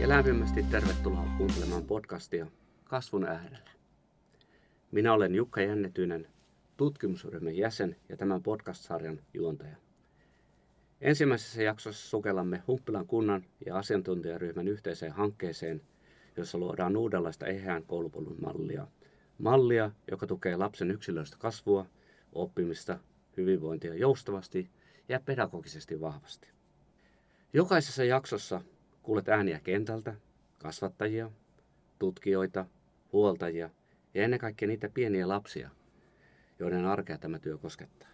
ja lämpimästi tervetuloa kuuntelemaan podcastia Kasvun äärellä. Minä olen Jukka Jännetyinen, tutkimusryhmän jäsen ja tämän podcast-sarjan juontaja. Ensimmäisessä jaksossa sukellamme Humppilan kunnan ja asiantuntijaryhmän yhteiseen hankkeeseen, jossa luodaan uudenlaista eheän koulupolun mallia. Mallia, joka tukee lapsen yksilöllistä kasvua, oppimista, hyvinvointia joustavasti ja pedagogisesti vahvasti. Jokaisessa jaksossa kuulet ääniä kentältä, kasvattajia, tutkijoita, huoltajia ja ennen kaikkea niitä pieniä lapsia, joiden arkea tämä työ koskettaa.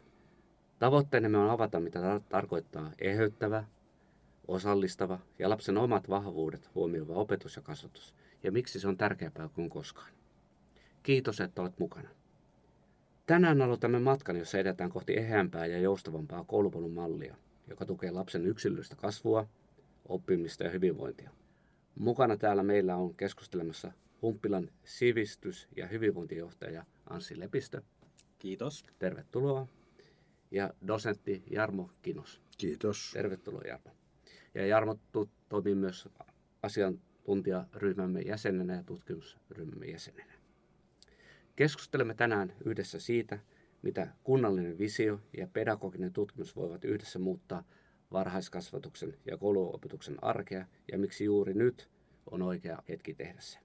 Tavoitteenamme on avata, mitä tarkoittaa eheyttävä, osallistava ja lapsen omat vahvuudet huomioiva opetus ja kasvatus ja miksi se on tärkeämpää kuin koskaan. Kiitos, että olet mukana. Tänään aloitamme matkan, jossa edetään kohti eheämpää ja joustavampaa koulupolun mallia, joka tukee lapsen yksilöllistä kasvua, oppimista ja hyvinvointia. Mukana täällä meillä on keskustelemassa Humppilan sivistys- ja hyvinvointijohtaja Anssi Lepistö. Kiitos. Tervetuloa. Ja dosentti Jarmo Kinos. Kiitos. Tervetuloa Jarmo. Ja Jarmo toimii myös asiantuntijaryhmämme jäsenenä ja tutkimusryhmämme jäsenenä. Keskustelemme tänään yhdessä siitä, mitä kunnallinen visio ja pedagoginen tutkimus voivat yhdessä muuttaa varhaiskasvatuksen ja kouluopetuksen arkea ja miksi juuri nyt on oikea hetki tehdä se.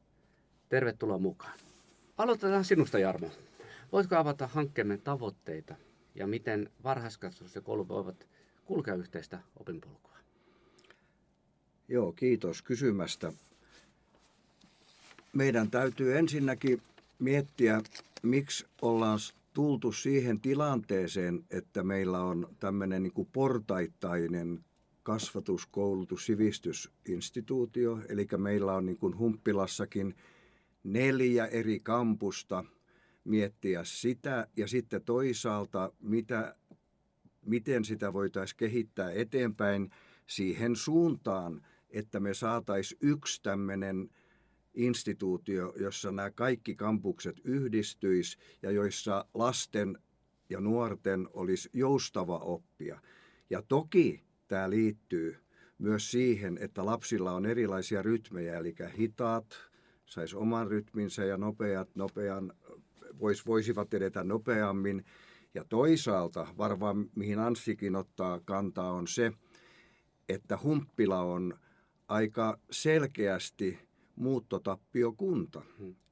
Tervetuloa mukaan. Aloitetaan sinusta, Jarmo. Voitko avata hankkeemme tavoitteita ja miten varhaiskasvatus ja koulu voivat kulkea yhteistä opinpolkua? Joo, kiitos kysymästä. Meidän täytyy ensinnäkin miettiä, miksi ollaan tultu siihen tilanteeseen, että meillä on tämmöinen niin kuin portaittainen kasvatus-, koulutus-, sivistysinstituutio. Eli meillä on niin kuin Humppilassakin 4 eri kampusta miettiä sitä ja sitten toisaalta, miten sitä voitaisiin kehittää eteenpäin siihen suuntaan, että me saataisiin yksi tämmöinen instituutio, jossa nämä kaikki kampukset yhdistyis ja joissa lasten ja nuorten olisi joustava oppia. Ja toki tämä liittyy myös siihen, että lapsilla on erilaisia rytmejä, eli hitaat sais oman rytminsä ja voisivat edetä nopeammin. Ja toisaalta, varmaan mihin Anssikin ottaa kantaa, on se, että Humppila on aika selkeästi muuttotappiokunta.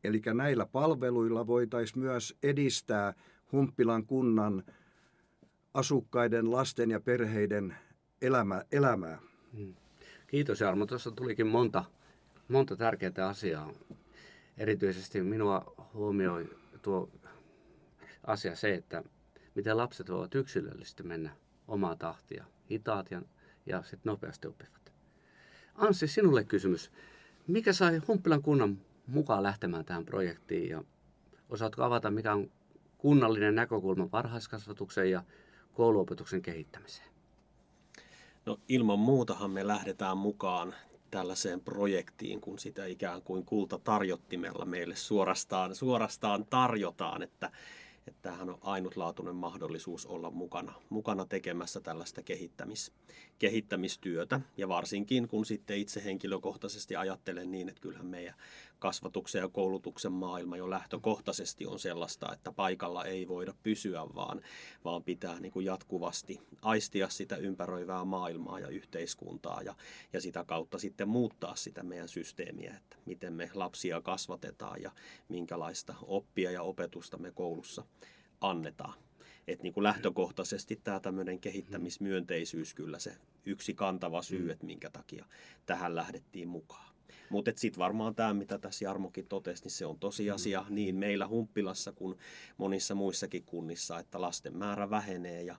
Eli näillä palveluilla voitaisiin myös edistää Humppilan kunnan asukkaiden, lasten ja perheiden elämää. Kiitos Jarmo. Tuossa tulikin monta tärkeää asiaa. Erityisesti minua huomioi tuo asia se, että miten lapset voivat yksilöllisesti mennä omaa tahtia, hitaat ja sitten nopeasti oppivat. Anssi, sinulle kysymys. Mikä sai Humppilan kunnan mukaan lähtemään tähän projektiin ja osaatko avata, mikä on kunnallinen näkökulma varhaiskasvatuksen ja kouluopetuksen kehittämiseen? No ilman muutahan me lähdetään mukaan tällaiseen projektiin, kun sitä ikään kuin kultatarjottimella meille suorastaan tarjotaan, että tämähän on ainutlaatuinen mahdollisuus olla mukana tekemässä tällaista kehittämistyötä. Ja varsinkin kun sitten itse henkilökohtaisesti ajattelen niin, että kyllähän meidän kasvatuksen ja koulutuksen maailma jo lähtökohtaisesti on sellaista, että paikalla ei voida pysyä, vaan pitää niin kuin jatkuvasti aistia sitä ympäröivää maailmaa ja yhteiskuntaa ja sitä kautta sitten muuttaa sitä meidän systeemiä, että miten me lapsia kasvatetaan ja minkälaista oppia ja opetusta me koulussa annetaan. Että niin kuin lähtökohtaisesti tämä tämmöinen kehittämismyönteisyys kyllä se yksi kantava syy, että minkä takia tähän lähdettiin mukaan. Mutta sitten varmaan tämä, mitä tässä Jarmokin totesi, niin se on tosiasia niin meillä Humppilassa kuin monissa muissakin kunnissa, että lasten määrä vähenee ja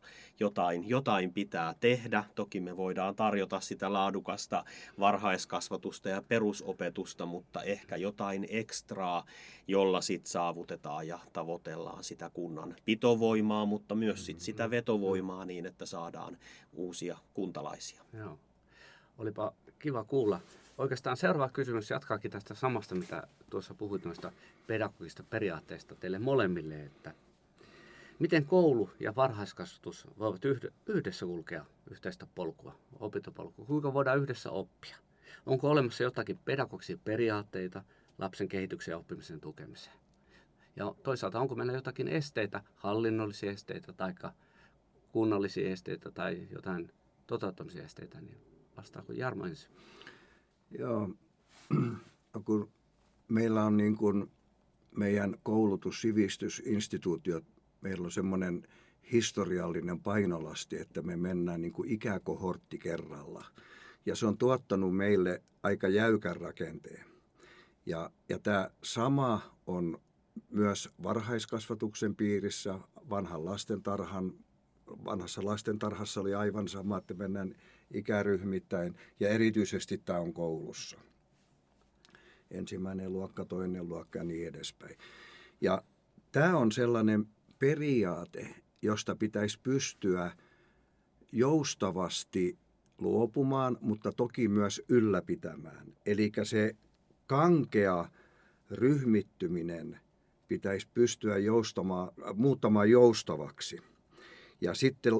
jotain pitää tehdä. Toki me voidaan tarjota sitä laadukasta varhaiskasvatusta ja perusopetusta, mutta ehkä jotain ekstraa, jolla sitten saavutetaan ja tavoitellaan sitä kunnan pitovoimaa, mutta myös sitä vetovoimaa niin, että saadaan uusia kuntalaisia. Joo. Olipa kiva kuulla. Oikeastaan seuraava kysymys jatkaakin tästä samasta, mitä tuossa puhuit noista pedagogista periaatteista teille molemmille, että miten koulu ja varhaiskasvatus voivat yhdessä kulkea yhteistä polkua, opintopolkua, kuinka voidaan yhdessä oppia. Onko olemassa jotakin pedagogisia periaatteita lapsen kehityksen ja oppimisen tukemiseen? Ja toisaalta onko meillä jotakin esteitä, hallinnollisia esteitä tai kunnallisia esteitä tai jotain toteuttamisia esteitä, niin vastaako Jarmo ensin? Joo, kun meillä on niin kuin meidän koulutussivistysinstituutiot, meillä on semmoinen historiallinen painolasti, että me mennään niin kuin ikäkohortti kerralla. Ja se on tuottanut meille aika jäykän rakenteen. Ja tämä sama on myös varhaiskasvatuksen piirissä. Vanhassa lastentarhassa oli aivan sama, että mennään ikäryhmittäin. Ja erityisesti tämä on koulussa. 1. luokka, 2. luokka ja niin edespäin. Ja tämä on sellainen periaate, josta pitäisi pystyä joustavasti luopumaan, mutta toki myös ylläpitämään. Eli se kankea ryhmittyminen pitäisi pystyä muuttamaan joustavaksi. Ja sitten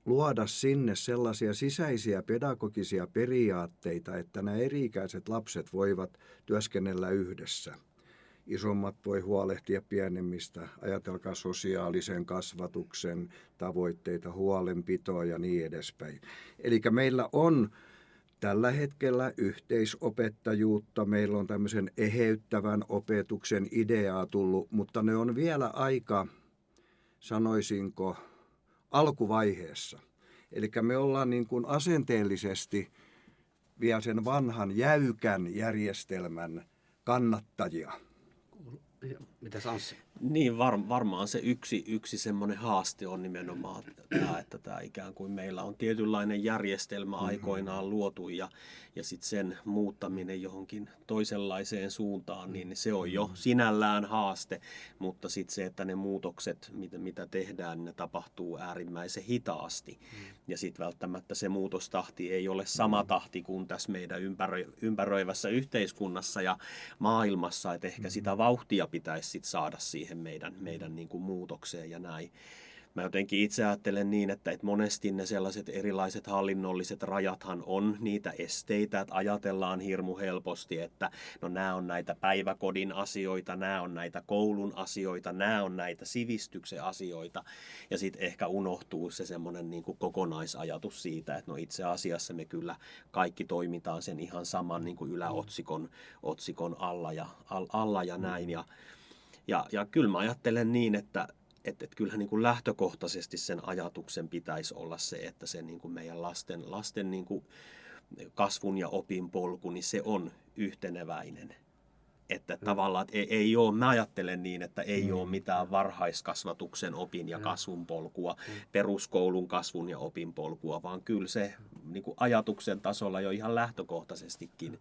luoda sinne sellaisia sisäisiä pedagogisia periaatteita, että nämä eri-ikäiset lapset voivat työskennellä yhdessä. Isommat voi huolehtia pienemmistä, ajatelkaa sosiaalisen kasvatuksen tavoitteita, huolenpitoa ja niin edespäin. Eli meillä on tällä hetkellä yhteisopettajuutta, meillä on tämmöisen eheyttävän opetuksen ideaa tullut, mutta ne on vielä aika, sanoisinko, alkuvaiheessa. Eli me ollaan niin kuin asenteellisesti vielä sen vanhan jäykän järjestelmän kannattajia. Mitäs Anssi? Niin, varmaan se yksi semmoinen haaste on nimenomaan tämä, että tämä ikään kuin meillä on tietynlainen järjestelmä aikoinaan luotu ja sitten sen muuttaminen johonkin toisenlaiseen suuntaan, niin se on jo sinällään haaste, mutta sitten se, että ne muutokset, mitä tehdään, ne tapahtuu äärimmäisen hitaasti. Ja sitten välttämättä se muutostahti ei ole sama tahti kuin tässä meidän ympäröivässä yhteiskunnassa ja maailmassa, että ehkä sitä vauhtia pitäisi sitten saada siihen meidän niin kuin muutokseen ja näin. Mä jotenkin itse ajattelen niin, että monesti ne sellaiset erilaiset hallinnolliset rajathan on niitä esteitä, että ajatellaan hirmu helposti, että no nämä on näitä päiväkodin asioita, nämä on näitä koulun asioita, nämä on näitä sivistyksen asioita ja sitten ehkä unohtuu se semmoinen niin kuin kokonaisajatus siitä, että no itse asiassa me kyllä kaikki toimitaan sen ihan saman niin kuin yläotsikon alla ja näin ja kyllä mä ajattelen niin, että kyllähän niin kuin lähtökohtaisesti sen ajatuksen pitäisi olla se, että se niin kuin meidän lasten niin kuin kasvun ja opin polku, niin se on yhteneväinen. Että tavallaan että ei ole, mä ajattelen niin, että ei ole mitään varhaiskasvatuksen opin ja kasvun polkua, peruskoulun kasvun ja opin polkua, vaan kyllä se niin kuin ajatuksen tasolla jo ihan lähtökohtaisestikin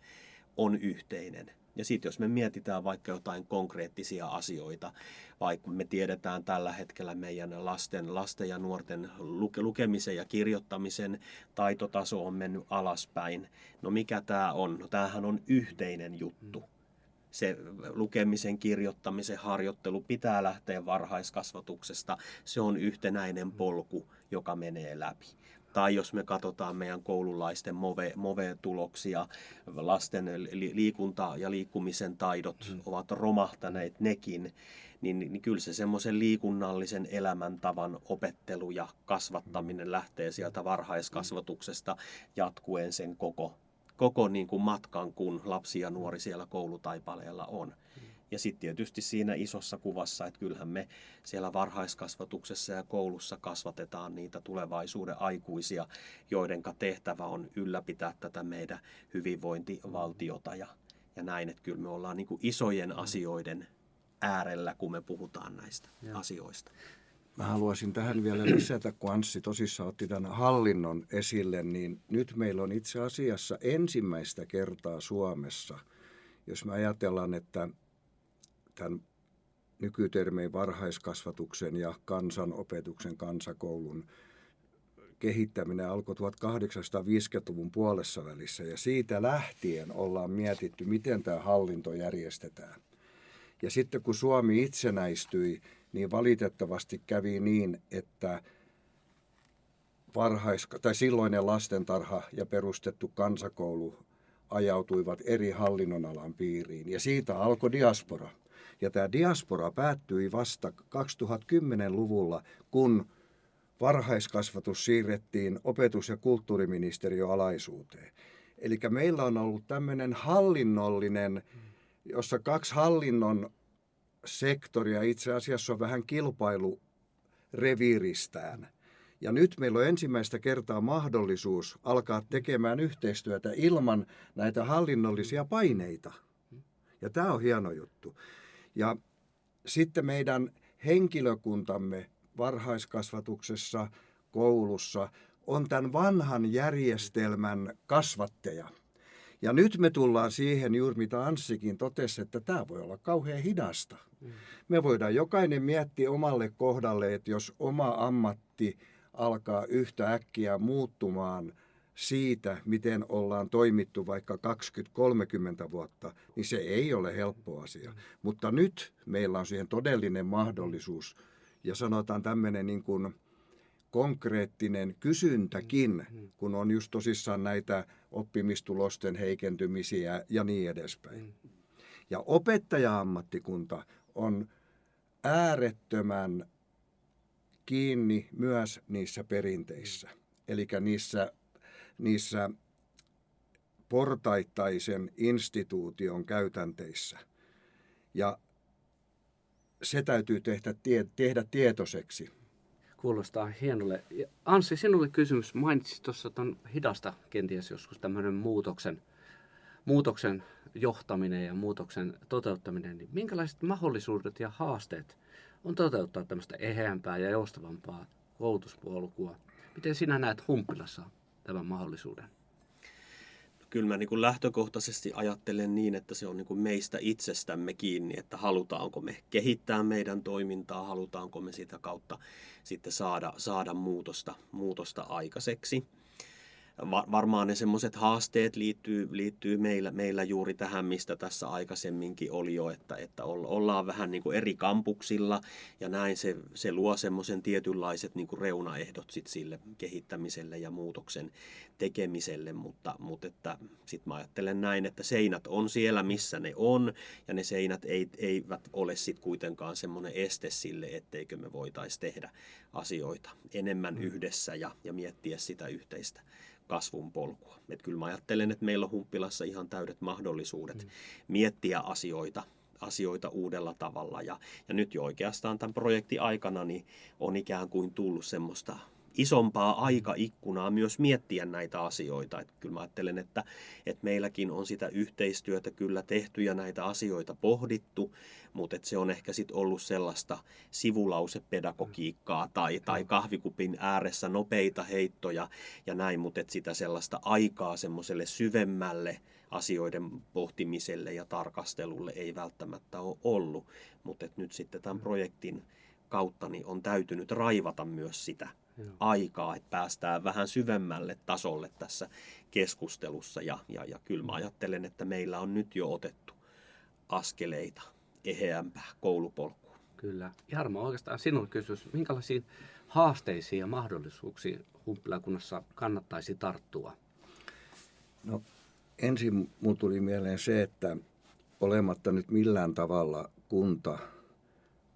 on yhteinen. Ja sitten jos me mietitään vaikka jotain konkreettisia asioita, vaikka me tiedetään tällä hetkellä meidän lasten ja nuorten lukemisen ja kirjoittamisen taitotaso on mennyt alaspäin. No mikä tämä on? No tämähän on yhteinen juttu. Se lukemisen, kirjoittamisen harjoittelu pitää lähteä varhaiskasvatuksesta. Se on yhtenäinen polku, joka menee läpi. Tai jos me katsotaan meidän koululaisten MOVE-tuloksia, lasten liikunta- ja liikkumisen taidot ovat romahtaneet nekin, niin kyllä se semmoisen liikunnallisen elämäntavan opettelu ja kasvattaminen lähtee sieltä varhaiskasvatuksesta jatkuen sen koko niin kuin matkan, kun lapsi ja nuori siellä koulutaipaleella on. Ja sitten tietysti siinä isossa kuvassa, että kyllähän me siellä varhaiskasvatuksessa ja koulussa kasvatetaan niitä tulevaisuuden aikuisia, joidenka tehtävä on ylläpitää tätä meidän hyvinvointivaltiota ja näin, että kyllä me ollaan niin kuin isojen asioiden äärellä, kun me puhutaan näistä asioista. Mä haluaisin tähän vielä lisätä, kun Anssi tosissaan otti tämän hallinnon esille, niin nyt meillä on itse asiassa ensimmäistä kertaa Suomessa, jos me ajatellaan, että tämän nykytermein varhaiskasvatuksen ja kansanopetuksen kansakoulun kehittäminen alkoi 1850-luvun puolessa välissä ja siitä lähtien ollaan mietitty, miten tämä hallinto järjestetään. Ja sitten kun Suomi itsenäistyi, niin valitettavasti kävi niin, että silloinen lastentarha ja perustettu kansakoulu ajautuivat eri hallinnonalan piiriin ja siitä alkoi diaspora. Ja tämä diaspora päättyi vasta 2010-luvulla, kun varhaiskasvatus siirrettiin opetus- ja kulttuuriministeriön alaisuuteen. Eli meillä on ollut tämmöinen hallinnollinen, jossa 2 hallinnon sektoria itse asiassa on vähän kilpailureviiristään. Ja nyt meillä on ensimmäistä kertaa mahdollisuus alkaa tekemään yhteistyötä ilman näitä hallinnollisia paineita. Ja tämä on hieno juttu. Ja sitten meidän henkilökuntamme varhaiskasvatuksessa, koulussa on tämän vanhan järjestelmän kasvatteja. Ja nyt me tullaan siihen juuri, mitä Anssikin totesi, että tämä voi olla kauhean hidasta. Me voidaan jokainen miettiä omalle kohdalle, että jos oma ammatti alkaa yhtä äkkiä muuttumaan siitä, miten ollaan toimittu vaikka 20-30 vuotta, niin se ei ole helppo asia. Mutta nyt meillä on siihen todellinen mahdollisuus ja sanotaan tämmöinen niin kuin konkreettinen kysyntäkin, kun on just tosissaan näitä oppimistulosten heikentymisiä ja niin edespäin. Ja opettaja-ammattikunta on äärettömän kiinni myös niissä perinteissä, eli niissä portaittaisen instituution käytänteissä. Ja se täytyy tehdä tietoiseksi. Kuulostaa hienolle. Ja Anssi, sinulle kysymys. Mainitsit tuossa tuon hidasta kenties joskus tämmöinen muutoksen johtaminen ja muutoksen toteuttaminen. Niin minkälaiset mahdollisuudet ja haasteet on toteuttaa tämmöistä eheämpää ja joustavampaa koulutuspolkua? Miten sinä näet Humppilassa tämän mahdollisuuden? Kyllä mä niin kuin lähtökohtaisesti ajattelen niin, että se on niin kuin meistä itsestämme kiinni, että halutaanko me kehittää meidän toimintaa, halutaanko me sitä kautta sitten saada muutosta aikaiseksi. Varmaan ne semmoiset haasteet liittyy meillä juuri tähän, mistä tässä aikaisemminkin oli jo, että ollaan vähän niin kuin eri kampuksilla ja näin se luo semmoisen tietynlaiset niin kuin reunaehdot sit sille kehittämiselle ja muutoksen tekemiselle, mutta että sit mä ajattelen näin, että seinät on siellä, missä ne on ja ne seinät eivät ole sit kuitenkaan semmoinen este sille, etteikö me voitaisiin tehdä asioita enemmän yhdessä ja miettiä sitä yhteistä kasvun polkua. Et kyllä mä ajattelen, että meillä on Humppilassa ihan täydet mahdollisuudet miettiä asioita uudella tavalla. Ja nyt jo oikeastaan tämän projektin aikana niin on ikään kuin tullut semmoista isompaa aikaikkunaa myös miettiä näitä asioita. Et kyllä mä ajattelen, että meilläkin on sitä yhteistyötä kyllä tehty ja näitä asioita pohdittu, mutta se on ehkä sitten ollut sellaista sivulausepedagogiikkaa tai kahvikupin ääressä nopeita heittoja ja näin, mutta sitä sellaista aikaa semmoiselle syvemmälle asioiden pohtimiselle ja tarkastelulle ei välttämättä ole ollut, mutta nyt sitten tämän projektin kautta niin on täytynyt raivata myös sitä aikaa, että päästään vähän syvemmälle tasolle tässä keskustelussa ja kyllä mä ajattelen, että meillä on nyt jo otettu askeleita eheämpää koulupolkua. Kyllä. Jarmo, oikeastaan sinulle kysymys, minkälaisiin haasteisiin ja mahdollisuuksiin Humppilakunnassa kannattaisi tarttua? No, ensin minulle tuli mieleen se, että olematta nyt millään tavalla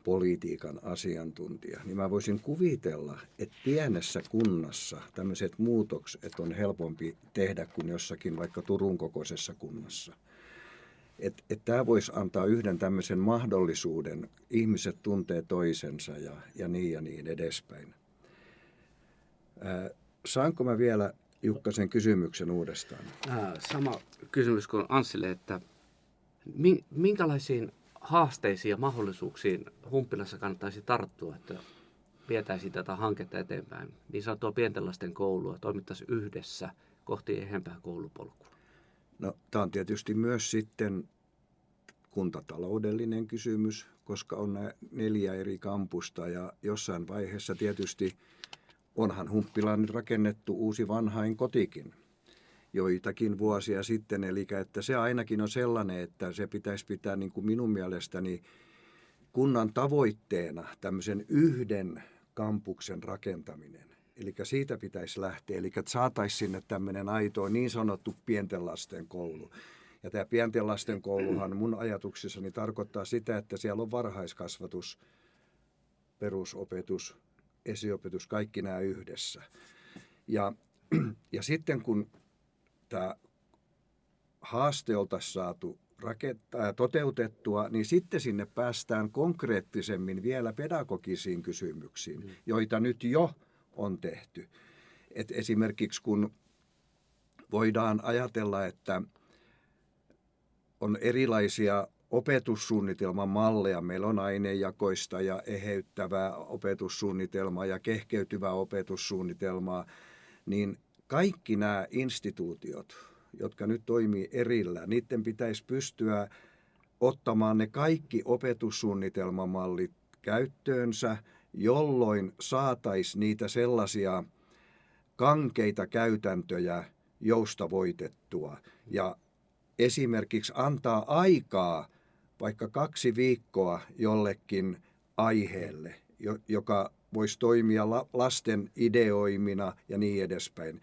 politiikan asiantuntija, niin mä voisin kuvitella, että pienessä kunnassa tämmöiset muutokset on helpompi tehdä kuin jossakin vaikka Turun kokoisessa kunnassa. Että tämä voisi antaa yhden tämmöisen mahdollisuuden, ihmiset tuntee toisensa ja niin edespäin. Saanko mä vielä Jukka sen kysymyksen uudestaan? Sama kysymys kuin Anssille, että minkälaisiin haasteisiin ja mahdollisuuksiin Humppilassa kannattaisi tarttua, että vietäisiin tätä hanketta eteenpäin, niin sanottua pienten lasten koulua, toimittaisiin yhdessä kohti ehempää koulupolkua? No, tämä on tietysti myös sitten kuntataloudellinen kysymys, koska on nämä 4 eri kampusta ja jossain vaiheessa tietysti onhan Humppilaan nyt rakennettu uusi vanhain kotikin joitakin vuosia sitten, eli että se ainakin on sellainen, että se pitäisi pitää niin kuin minun mielestäni kunnan tavoitteena tämmöisen yhden kampuksen rakentaminen. Eli siitä pitäisi lähteä, eli että saataisiin sinne tämmöinen aito niin sanottu pienten lasten koulu. Ja tämä pienten lasten kouluhan mun ajatuksissani tarkoittaa sitä, että siellä on varhaiskasvatus, perusopetus, esiopetus, kaikki nämä yhdessä. Ja sitten kun tämä haaste oltaisiin saatu toteutettua, niin sitten sinne päästään konkreettisemmin vielä pedagogisiin kysymyksiin, joita nyt jo on tehty. Et esimerkiksi kun voidaan ajatella, että on erilaisia opetussuunnitelman malleja. Meillä on ainejakoista ja eheyttävää opetussuunnitelmaa ja kehkeytyvää opetussuunnitelmaa, niin kaikki nämä instituutiot, jotka nyt toimii erillä, niiden pitäisi pystyä ottamaan ne kaikki opetussuunnitelmamallit käyttöönsä, jolloin saataisiin niitä sellaisia kankeita käytäntöjä joustavoitettua ja esimerkiksi antaa aikaa vaikka 2 viikkoa jollekin aiheelle, joka voisi toimia lasten ideoimina ja niin edespäin.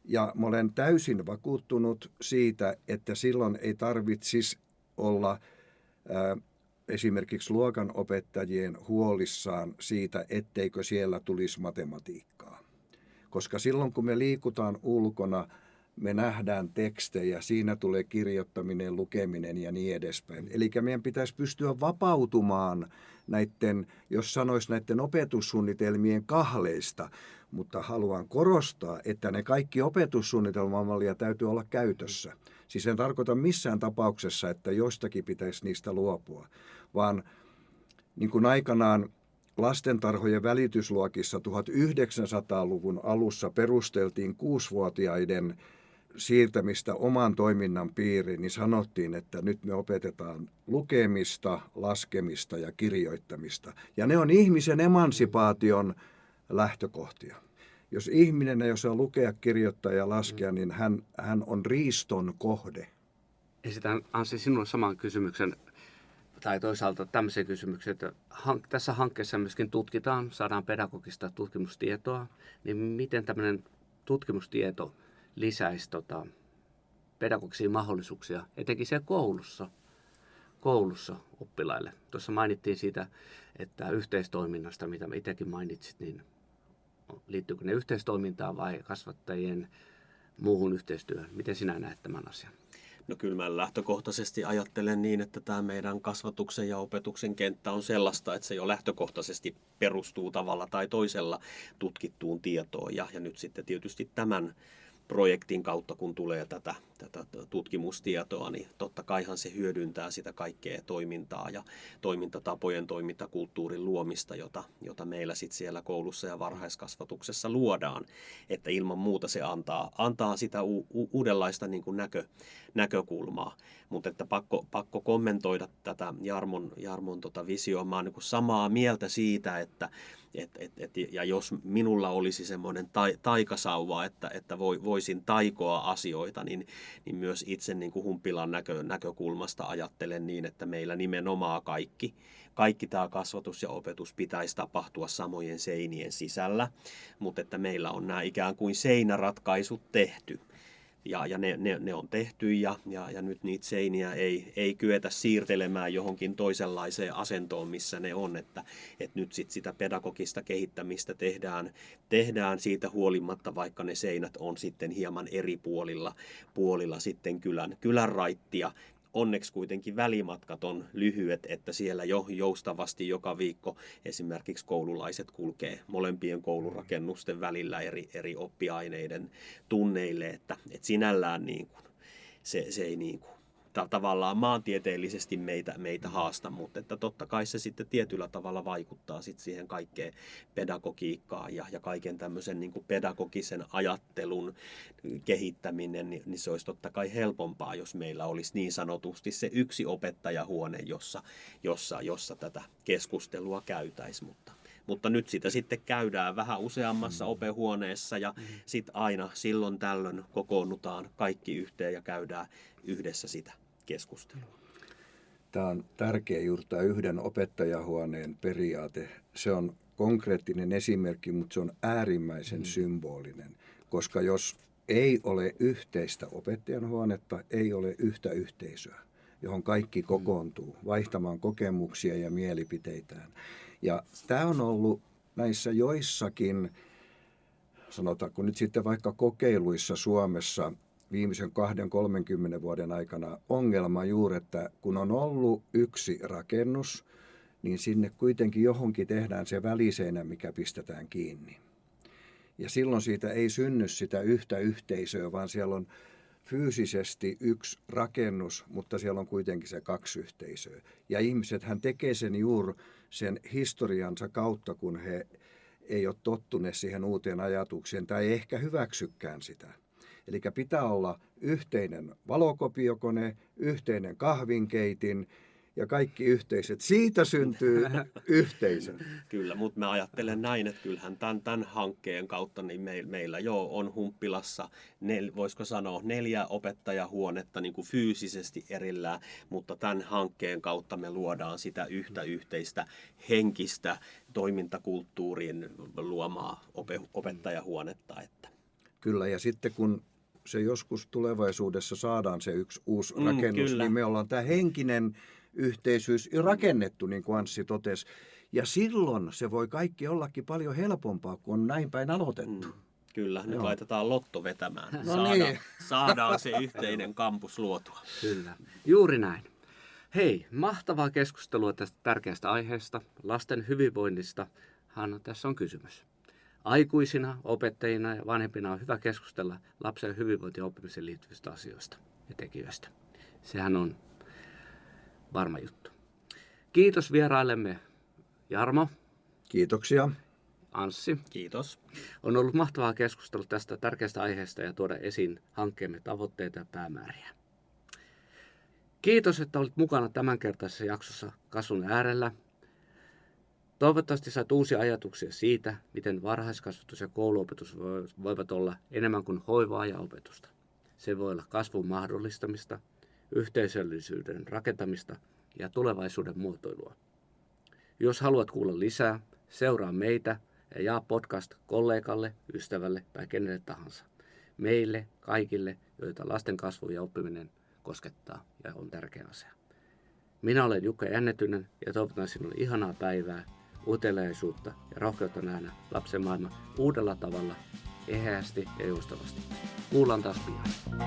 Ja mä olen täysin vakuuttunut siitä, että silloin ei tarvitsisi olla esimerkiksi luokanopettajien huolissaan siitä, etteikö siellä tulisi matematiikkaa. Koska silloin kun me liikutaan ulkona, me nähdään tekstejä, siinä tulee kirjoittaminen, lukeminen ja niin edespäin. Eli meidän pitäisi pystyä vapautumaan näiden, jos sanoisi näiden opetussuunnitelmien kahleista, mutta haluan korostaa, että ne kaikki opetussuunnitelmamallia täytyy olla käytössä. Siis en tarkoita missään tapauksessa, että jostakin pitäisi niistä luopua, vaan niin kuin aikanaan lastentarhojen välitysluokissa 1900-luvun alussa perusteltiin 6-vuotiaiden siirtämistä oman toiminnan piiriin, niin sanottiin, että nyt me opetetaan lukemista, laskemista ja kirjoittamista. Ja ne on ihmisen emansipaation lähtökohtia. Jos ihminen ei osaa lukea, kirjoittaa ja laskea, niin hän on riiston kohde. Esitän Anssi sinulle saman kysymyksen, tai toisaalta tämmöisen kysymyksen, että tässä hankkeessa myöskin tutkitaan, saadaan pedagogista tutkimustietoa, niin miten tämmöinen tutkimustieto lisäisi pedagogisia mahdollisuuksia, etenkin siellä koulussa oppilaille. Tuossa mainittiin siitä, että yhteistoiminnasta, mitä me itsekin mainitsit, niin liittyykö ne yhteistoimintaan vai kasvattajien muuhun yhteistyöhön? Miten sinä näet tämän asian? No kyllä mä lähtökohtaisesti ajattelen niin, että tämä meidän kasvatuksen ja opetuksen kenttä on sellaista, että se jo lähtökohtaisesti perustuu tavalla tai toisella tutkittuun tietoon. Ja nyt sitten tietysti tämän projektin kautta, kun tulee tätä tutkimustietoa, niin totta kaihan se hyödyntää sitä kaikkea toimintaa ja toimintatapojen, toimintakulttuurin luomista, jota meillä sitten siellä koulussa ja varhaiskasvatuksessa luodaan. Että ilman muuta se antaa sitä uudenlaista niin kuin näkökulmaa. Mutta että pakko kommentoida tätä Jarmon visioa. Mä oon niin kuin samaa mieltä siitä, että ja jos minulla olisi semmoinen taikasauva, että voisin taikoa asioita, niin myös itse niin kuin Humppilan näkökulmasta ajattelen niin, että meillä nimenomaan kaikki tämä kasvatus ja opetus pitäisi tapahtua samojen seinien sisällä, mutta että meillä on nämä ikään kuin seinäratkaisut tehty. Ja ne on tehty ja nyt niitä seiniä ei kyetä siirtelemään johonkin toisenlaiseen asentoon, missä ne on. Että nyt sit sitä pedagogista kehittämistä tehdään siitä huolimatta, vaikka ne seinät on sitten hieman eri puolilla sitten kylän raittia. Onneksi kuitenkin välimatkat on lyhyet, että siellä jo joustavasti joka viikko esimerkiksi koululaiset kulkee molempien koulurakennusten välillä eri oppiaineiden tunneille, että sinällään niin kuin, se ei niin kuin, tavallaan maantieteellisesti meitä haasta, mutta että totta kai se sitten tietyllä tavalla vaikuttaa sitten siihen kaikkeen pedagogiikkaan ja kaiken tämmöisen niin kuin pedagogisen ajattelun kehittäminen, niin se olisi totta kai helpompaa, jos meillä olisi niin sanotusti se yksi opettajahuone, jossa tätä keskustelua käytäisiin, mutta nyt sitä sitten käydään vähän useammassa opehuoneessa ja sitten aina silloin tällöin kokoonnutaan kaikki yhteen ja käydään yhdessä sitä keskustelua. Tämä on tärkeä juuri tämä yhden opettajahuoneen periaate. Se on konkreettinen esimerkki, mutta se on äärimmäisen symbolinen, koska jos ei ole yhteistä opettajanhuonetta, ei ole yhtä yhteisöä, johon kaikki kokoontuu vaihtamaan kokemuksia ja mielipiteitään. Ja tämä on ollut näissä joissakin, sanotaanko nyt sitten vaikka kokeiluissa Suomessa viimeisen 20-30 vuoden aikana ongelma juuri, että kun on ollut yksi rakennus, niin sinne kuitenkin johonkin tehdään se väliseinä, mikä pistetään kiinni. Ja silloin siitä ei synny sitä yhtä yhteisöä, vaan siellä on fyysisesti yksi rakennus, mutta siellä on kuitenkin se kaksi yhteisöä. Ja ihmisethän tekee sen juuri sen historiansa kautta, kun he ei ole tottuneet siihen uuteen ajatukseen tai ei ehkä hyväksykään sitä. Eli pitää olla yhteinen valokopiokone, yhteinen kahvinkeitin ja kaikki yhteiset. Siitä syntyy yhteisö. Kyllä, mutta mä ajattelen näin, että kyllähän tämän hankkeen kautta niin meillä jo on Humppilassa, voisiko sanoa 4 opettajahuonetta niin kuin fyysisesti erillään, mutta tämän hankkeen kautta me luodaan sitä yhtä yhteistä henkistä toimintakulttuurin luomaa opettajahuonetta. Että. Kyllä, ja sitten kun se joskus tulevaisuudessa saadaan se yksi uusi rakennus, niin me ollaan tämä henkinen yhteisyys rakennettu, niin kuin Anssi totesi. Ja silloin se voi kaikki ollakin paljon helpompaa, kun on näin päin aloitettu. Kyllä, nyt laitetaan lotto vetämään. Saadaan se yhteinen kampus luotua. Kyllä, juuri näin. Hei, mahtavaa keskustelua tästä tärkeästä aiheesta, lasten hyvinvoinnistahan tässä on kysymys. Aikuisina, opettajina ja vanhempina on hyvä keskustella lapsen hyvinvointiin ja oppimiseen liittyvistä asioista ja tekijöistä. Sehän on varma juttu. Kiitos vieraillemme Jarmo. Kiitoksia. Anssi. Kiitos. On ollut mahtavaa keskustella tästä tärkeästä aiheesta ja tuoda esiin hankkeemme tavoitteita ja päämääriä. Kiitos, että olit mukana tämänkertaisessa jaksossa Kasvun äärellä. Toivottavasti sait uusia ajatuksia siitä, miten varhaiskasvatus ja kouluopetus voivat olla enemmän kuin hoivaa ja opetusta. Se voi olla kasvun mahdollistamista, yhteisöllisyyden rakentamista ja tulevaisuuden muotoilua. Jos haluat kuulla lisää, seuraa meitä ja jaa podcast kollegalle, ystävälle tai kenelle tahansa. Meille, kaikille, joita lasten kasvu ja oppiminen koskettaa ja on tärkeä asia. Minä olen Jukka Jännetynen ja toivotan sinulle ihanaa päivää, uteliaisuutta ja rohkeutta nähdä lapsen maailma uudella tavalla, eheästi ja joustavasti. Kuullaan taas pian.